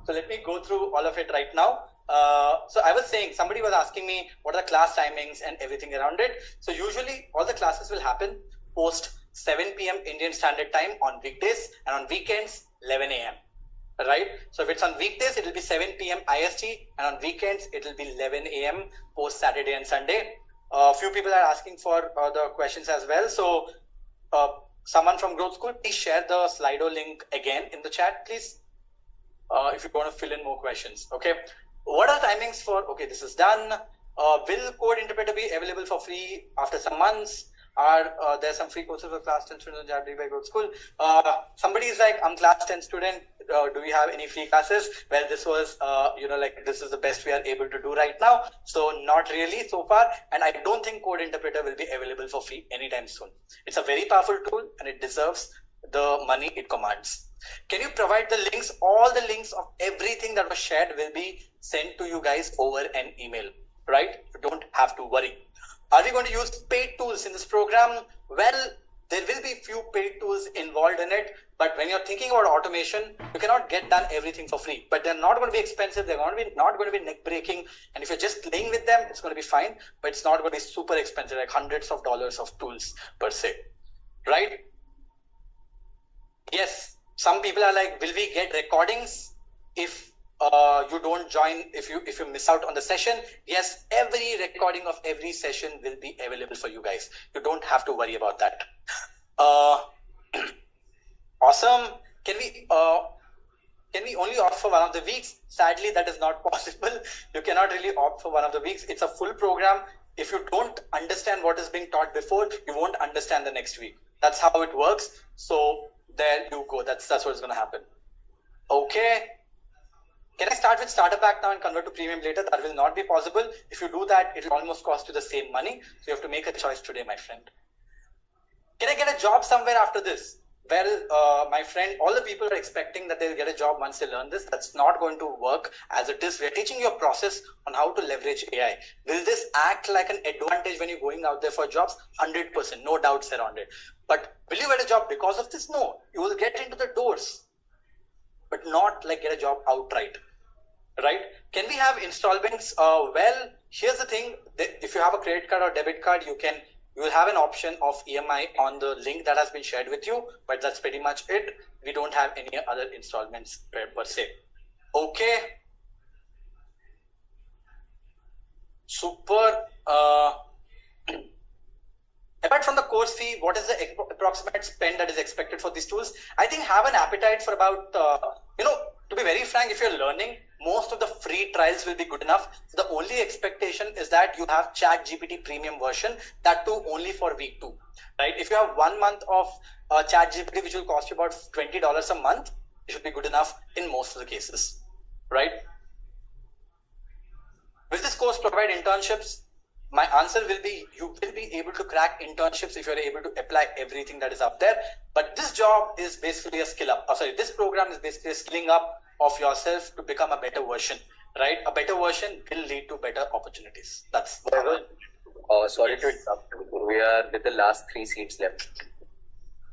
So let me go through all of it right now. So I was saying, somebody was asking me what are the class timings and everything around it. So usually all the classes will happen post 7 p.m. Indian Standard Time on weekdays, and on weekends 11 a.m. Right? So if it's on weekdays, it will be 7 p.m. IST, and on weekends it will be 11 a.m. post Saturday and Sunday. A few people are asking for the questions as well. So someone from Growth School, please share the Slido link again in the chat, please. If you want to fill in more questions. Okay. What are timings for? Okay, this is done. Will Code Interpreter be available for free after some months? Are there some free courses for class 10 students by Growth School? Somebody is like, I'm class 10 student. Do we have any free classes? Well, this was, this is the best we are able to do right now. So not really so far. And I don't think Code Interpreter will be available for free anytime soon. It's a very powerful tool and it deserves the money it commands. Can you provide the links? All the links of everything that was shared will be sent to you guys over an email, right? You don't have to worry. Are we going to use paid tools in this program? Well, there will be few paid tools involved in it, but when you're thinking about automation, you cannot get done everything for free, but they're not going to be expensive. They're not going to be neck breaking. And if you're just playing with them, it's going to be fine, but it's not going to be super expensive, like hundreds of dollars of tools per se, right? Yes. Some people are like, will we get recordings if you don't join, if you miss out on the session? Yes, every recording of every session will be available for you guys. You don't have to worry about that. Awesome. Can we only opt for one of the weeks? Sadly, that is not possible. You cannot really opt for one of the weeks. It's a full program. If you don't understand what is being taught before, you won't understand the next week. That's how it works. So there you go. That's what's going to happen. Okay. Can I start with starter pack now and convert to premium later? That will not be possible. If you do that, it will almost cost you the same money. So you have to make a choice today, my friend. Can I get a job somewhere after this? Well, my friend, all the people are expecting that they'll get a job once they learn this. That's not going to work as it is. We're teaching you a process on how to leverage AI. Will this act like an advantage when you're going out there for jobs? 100%, no doubts around it. But will you get a job because of this? No, you will get into the doors, but not like get a job outright, right? Can we have installments? Well, here's the thing. If you have a credit card or debit card, you will have an option of EMI on the link that has been shared with you, but that's pretty much it. We don't have any other installments per se. Okay. Super. Apart from the course fee, what is the approximate spend that is expected for these tools? I think have an appetite for about, to be very frank, if you're learning, most of the free trials will be good enough. So the only expectation is that you have ChatGPT premium version, that too only for week 2, right? If you have 1 month of ChatGPT, which will cost you about $20 a month, it should be good enough in most of the cases, right? Will this course provide internships? My answer will be, you will be able to crack internships if you're able to apply everything that is up there. But this job is basically a skill up. This program is basically a skilling up of yourself to become a better version, right? A better version will lead to better opportunities. That's sorry to interrupt. We are with the last 3 seats left.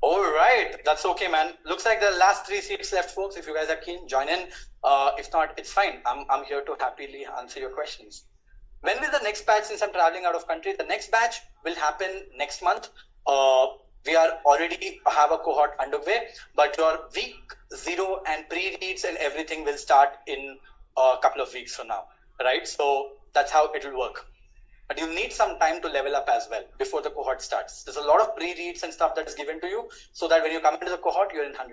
All right. That's okay, man. Looks like the last 3 seats left, folks. If you guys are keen, join in. If not, it's fine. I'm here to happily answer your questions. When will the next batch, since I'm traveling out of country, the next batch will happen next month. We are already have a cohort underway, but your week 0 and pre-reads and everything will start in a couple of weeks from now, right? So that's how it will work. But you need some time to level up as well before the cohort starts. There's a lot of pre-reads and stuff that is given to you so that when you come into the cohort, you're in 100%.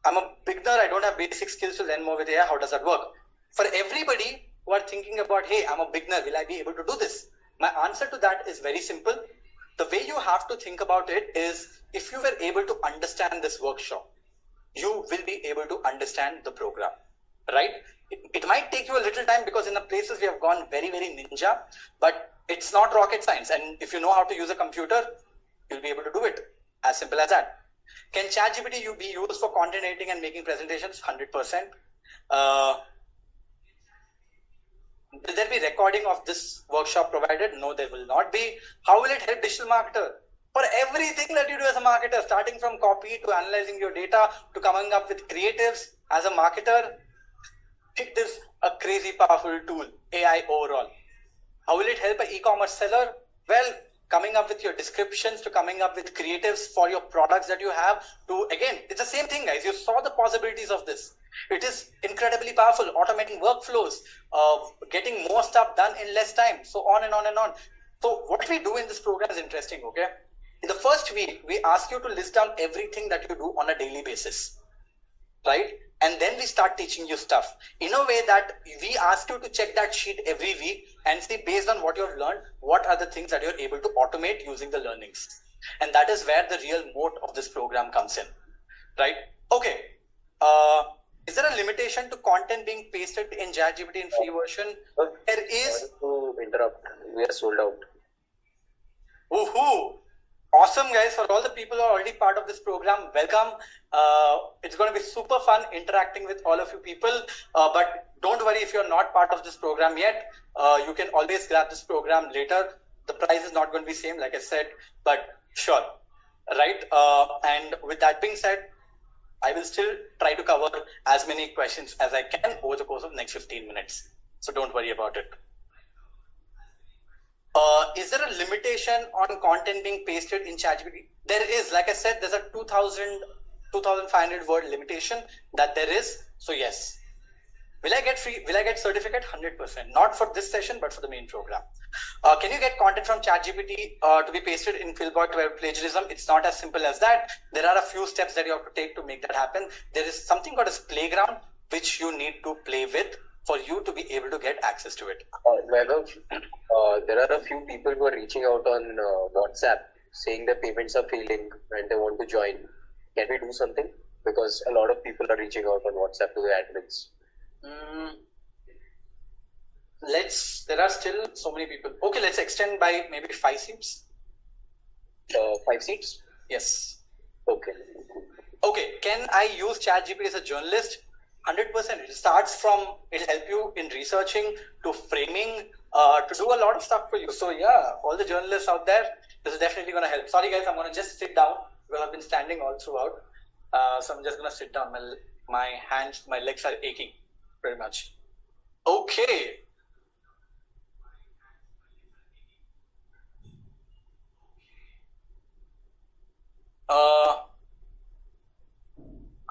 I'm a beginner. I don't have basic skills to learn more with AI. How does that work? For everybody who are thinking about, hey, I'm a beginner, will I be able to do this? My answer to that is very simple. The way you have to think about it is, if you were able to understand this workshop, you will be able to understand the program, right? It might take you a little time because in the places we have gone very, very ninja, but it's not rocket science. And if you know how to use a computer, you'll be able to do it. As simple as that. Can ChatGPT be used for content editing and making presentations? 100%. Will there be recording of this workshop provided? No, there will not be. How will it help digital marketer? For everything that you do as a marketer, starting from copy to analyzing your data to coming up with creatives as a marketer, it is a crazy powerful tool, AI overall. How will it help an e-commerce seller? Well, coming up with your descriptions to coming up with creatives for your products that you have to, again, it's the same thing, guys. You saw the possibilities of this. It is incredibly powerful, automating workflows, getting more stuff done in less time, so on and on and on. So what we do in this program is interesting, okay? In the first week, we ask you to list down everything that you do on a daily basis, right? And then we start teaching you stuff in a way that we ask you to check that sheet every week and see, based on what you've learned, what are the things that you're able to automate using the learnings. And that is where the real moat of this program comes in, right? Okay. Is there a limitation to content being pasted in ChatGPT in free version? There is. To interrupt, we are sold out. Woohoo! Awesome, guys. For all the people who are already part of this program, welcome. It's going to be super fun interacting with all of you people. But don't worry if you're not part of this program yet. You can always grab this program later. The price is not going to be same, like I said, but sure. Right. And with that being said, I will still try to cover as many questions as I can over the course of the next 15 minutes. So don't worry about it. Is there a limitation on content being pasted in ChatGPT? There is, like I said, there's a 2,500 word limitation that there is. So yes. Will I get free? Will I get certificate? 100%. Not for this session, but for the main program. Can you get content from ChatGPT to be pasted in Quillbot to avoid plagiarism? It's not as simple as that. There are a few steps that you have to take to make that happen. There is something called as playground, which you need to play with for you to be able to get access to it. Vaibhav, there are a few people who are reaching out on WhatsApp saying their payments are failing and they want to join. Can we do something? Because a lot of people are reaching out on WhatsApp to the admins. There are still so many people. Okay, let's extend by maybe 5 seats. 5 seats? Yes. Okay. Okay, can I use ChatGPT as a journalist? 100%. It'll help you in researching, to framing, to do a lot of stuff for you. So yeah, all the journalists out there, this is definitely going to help. Sorry guys, I'm going to just sit down because I've been standing all throughout. So I'm just going to sit down. My hands, my legs are aching very much. Okay.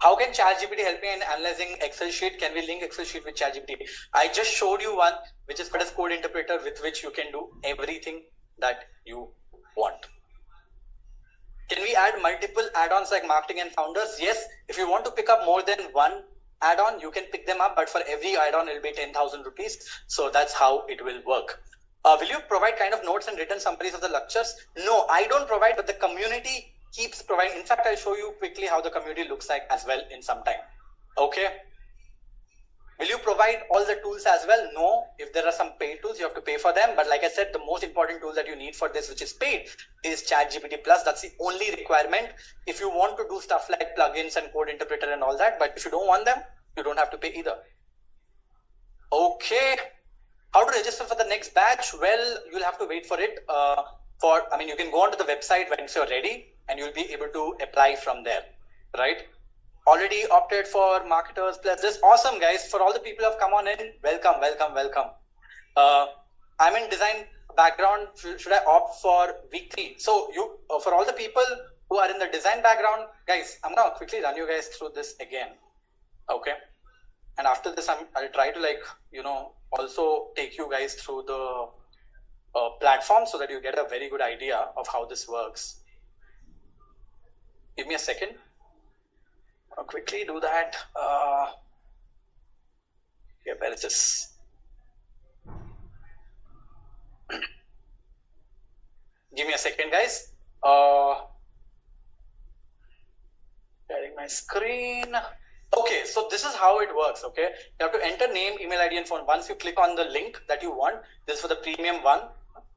How can ChatGPT help me in analyzing Excel sheet? Can we link Excel sheet with ChatGPT? I just showed you one, which is called as code interpreter, with which you can do everything that you want. Can we add multiple add-ons like marketing and founders? Yes. If you want to pick up more than one add-on, you can pick them up, but for every add-on, it'll be 10,000 rupees. So that's how it will work. Will you provide kind of notes and written summaries of the lectures? No, I don't provide, but the community keeps providing. In fact, I'll show you quickly how the community looks like as well in some time. Okay. Will you provide all the tools as well? No. If there are some paid tools, you have to pay for them. But like I said, the most important tool that you need for this, which is paid, is ChatGPT Plus. That's the only requirement. If you want to do stuff like plugins and code interpreter and all that, but if you don't want them, you don't have to pay either. Okay. How to register for the next batch? Well, you'll have to wait for it. You can go onto the website once you're ready, and you'll be able to apply from there, right? Already opted for marketers plus this. Awesome, guys. For all the people who have come on in, welcome, welcome, welcome. I'm in design background. Should I opt for week 3? So for all the people who are in the design background, guys, I'm gonna quickly run you guys through this again. Okay. And after this, I'll try to also take you guys through the platform so that you get a very good idea of how this works. Give me a second. I'll quickly do that. Yeah, where is this? Give me a second, guys. Sharing my screen. Okay, so this is how it works. Okay, you have to enter name, email ID, and phone. Once you click on the link that you want, this is for the premium one,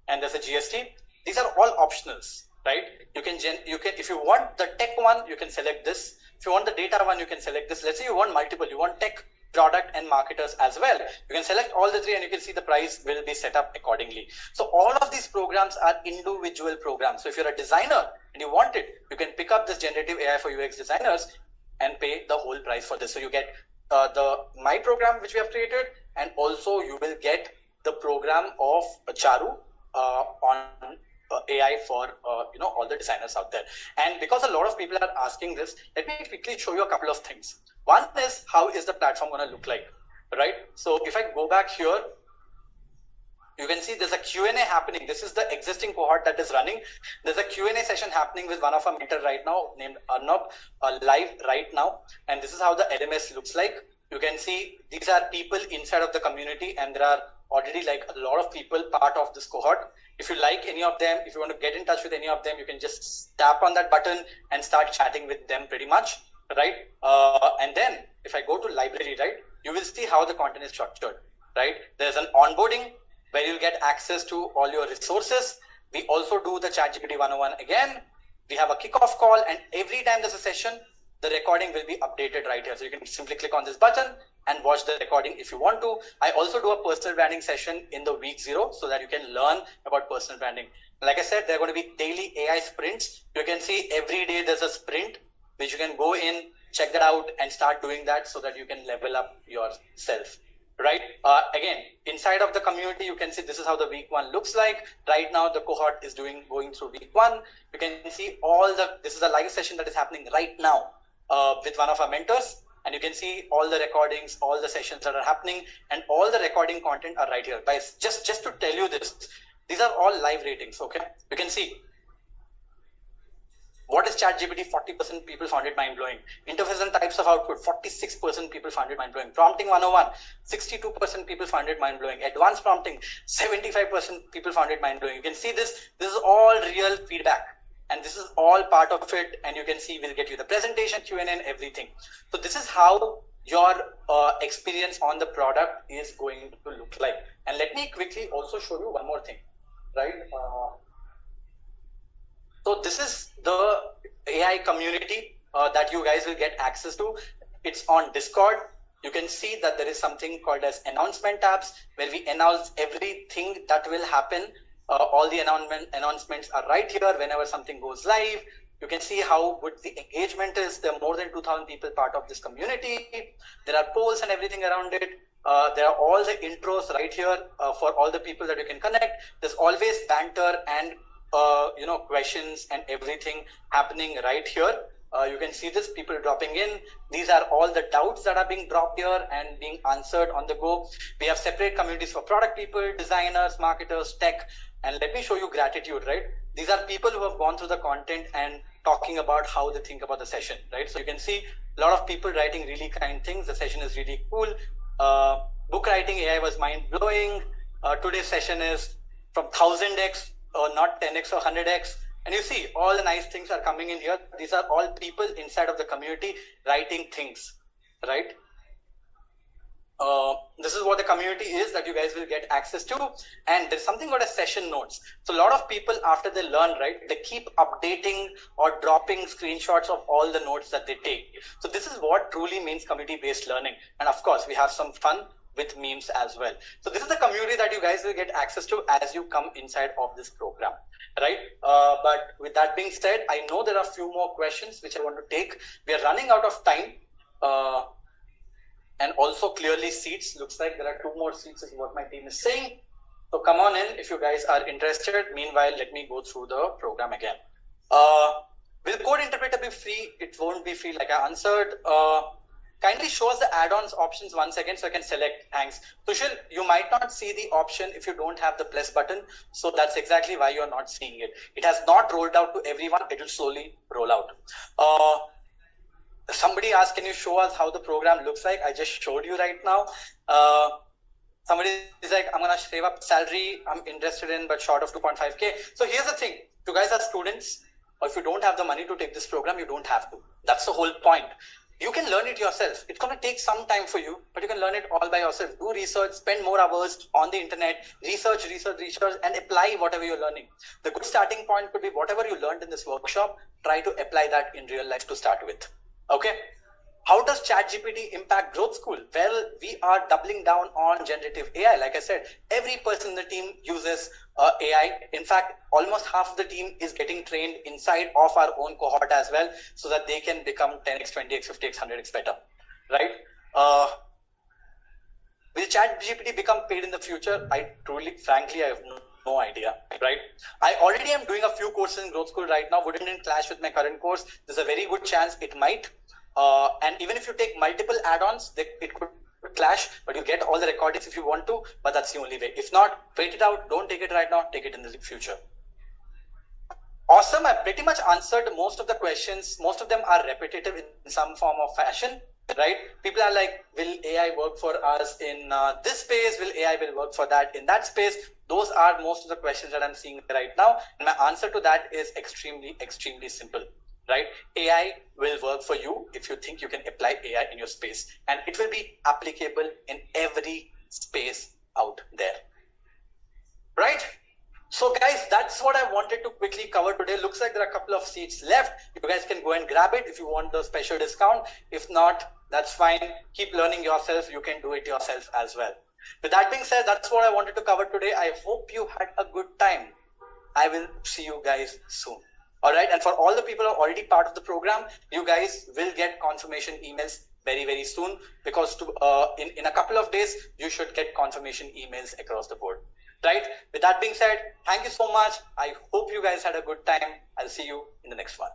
and there's a GST. These are all optionals, right? You can if you want the tech one, you can select this. If you want the data one, you can select this. Let's say you want multiple. You want tech, product and marketers as well. You can select all the three and you can see the price will be set up accordingly. So all of these programs are individual programs. So if you're a designer and you want it, you can pick up this generative AI for UX designers and pay the whole price for this. So you get my program which we have created, and also you will get the program of Charu on AI for all the designers out there. And because a lot of people are asking this, let me quickly show you a couple of things. One is, how is the platform going to look like, right? So if I go back here, you can see there's a QnA happening. This is the existing cohort that is running. There's a QnA session happening with one of our mentors right now named Arnab, live right now. And this is how the LMS looks like. You can see these are people inside of the community, and there are already like a lot of people part of this cohort. If you like any of them, if you want to get in touch with any of them, you can just tap on that button and start chatting with them pretty much, right? And then if I go to library, right, you will see how the content is structured, right? There's an onboarding where you'll get access to all your resources. We also do the ChatGPT 101 again. We have a kickoff call, and every time there's a session, the recording will be updated right here. So you can simply click on this button and watch the recording if you want to. I also do a personal branding session in the week 0 so that you can learn about personal branding. Like I said, there are going to be daily AI sprints. You can see every day there's a sprint which you can go in, check that out, and start doing that so that you can level up yourself. Right? Again, inside of the community, you can see this is how the week 1 looks like. Right now, the cohort is going through week 1. You can see this is a live session that is happening right now with one of our mentors. And you can see all the recordings, all the sessions that are happening, and all the recording content are right here. Guys, just to tell you this, these are all live ratings, okay? You can see. What is ChatGPT? 40% people found it mind-blowing. Interface and types of output, 46% people found it mind-blowing. Prompting 101, 62% people found it mind-blowing. Advanced prompting, 75% people found it mind-blowing. You can see this is all real feedback. And this is all part of it. And you can see we'll get you the presentation, Q&A, and everything. So this is how your experience on the product is going to look like. And let me quickly also show you one more thing, right? So this is the AI community that you guys will get access to. It's on Discord. You can see that there is something called as announcement tabs where we announce everything that will happen. All the announcements are right here whenever something goes live. You can see how good the engagement is. There are more than 2,000 people part of this community. There are polls and everything around it. There are all the intros right here for all the people that you can connect. There's always banter and questions and everything happening right here. You can see this, people dropping in. These are all the doubts that are being dropped here and being answered on the go. We have separate communities for product people, designers, marketers, tech. And let me show you gratitude, right? These are people who have gone through the content and talking about how they think about the session, right? So you can see a lot of people writing really kind things. The session is really cool. Book writing AI was mind-blowing. Today's session is from 1000x or not 10x or 100x. And you see all the nice things are coming in here. These are all people inside of the community writing things, right? This is what the community is that you guys will get access to. And there's something called a session notes. So a lot of people, after they learn, right, they keep updating or dropping screenshots of all the notes that they take. So this is what truly means community-based learning. And of course, we have some fun with memes as well. So this is the community that you guys will get access to as you come inside of this program, right? But with that being said, I know there are a few more questions which I want to take. We are running out of time. And also clearly seats, looks like there are 2 more seats is what my team is saying. So come on in if you guys are interested. Meanwhile, let me go through the program again. Will code interpreter be free? It won't be free like I answered. Kindly show us the add-ons options once again so I can select. Thanks. Sushil, you might not see the option if you don't have the plus button. So that's exactly why you're not seeing it. It has not rolled out to everyone. It will slowly roll out. Somebody asked, can you show us how the program looks like? I just showed you right now. Somebody is like, I'm going to save up salary I'm interested in, but short of 2.5K. So here's the thing. If you guys are students, or if you don't have the money to take this program, you don't have to. That's the whole point. You can learn it yourself. It's going to take some time for you, but you can learn it all by yourself. Do research, spend more hours on the internet, research, and apply whatever you're learning. The good starting point could be whatever you learned in this workshop, try to apply that in real life to start with. Okay. How does ChatGPT impact Growth School? Well, we are doubling down on generative AI. Like I said, every person in the team uses AI. In fact, almost half of the team is getting trained inside of our own cohort as well, so that they can become 10x, 20x, 50x, 100x better, right? Will ChatGPT become paid in the future? Frankly, I have no idea, right? I already am doing a few courses in Growth School right now. Wouldn't it clash with my current course? There's a very good chance it might. And even if you take multiple add-ons, it could clash, but you get all the recordings if you want to, but that's the only way. If not, wait it out. Don't take it right now. Take it in the future. Awesome. I pretty much answered most of the questions. Most of them are repetitive in some form or fashion, right? People are like, will AI work for us in this space? Will AI work for that in that space? Those are most of the questions that I'm seeing right now. And my answer to that is extremely, extremely simple. Right? AI will work for you if you think you can apply AI in your space, and it will be applicable in every space out there. Right? So guys, that's what I wanted to quickly cover today. Looks like there are a couple of seats left. You guys can go and grab it if you want the special discount. If not, that's fine. Keep learning yourself. You can do it yourself as well. With that being said, that's what I wanted to cover today. I hope you had a good time. I will see you guys soon. All right. And for all the people who are already part of the program, you guys will get confirmation emails very, very soon, because in a couple of days, you should get confirmation emails across the board. Right. With that being said, thank you so much. I hope you guys had a good time. I'll see you in the next one.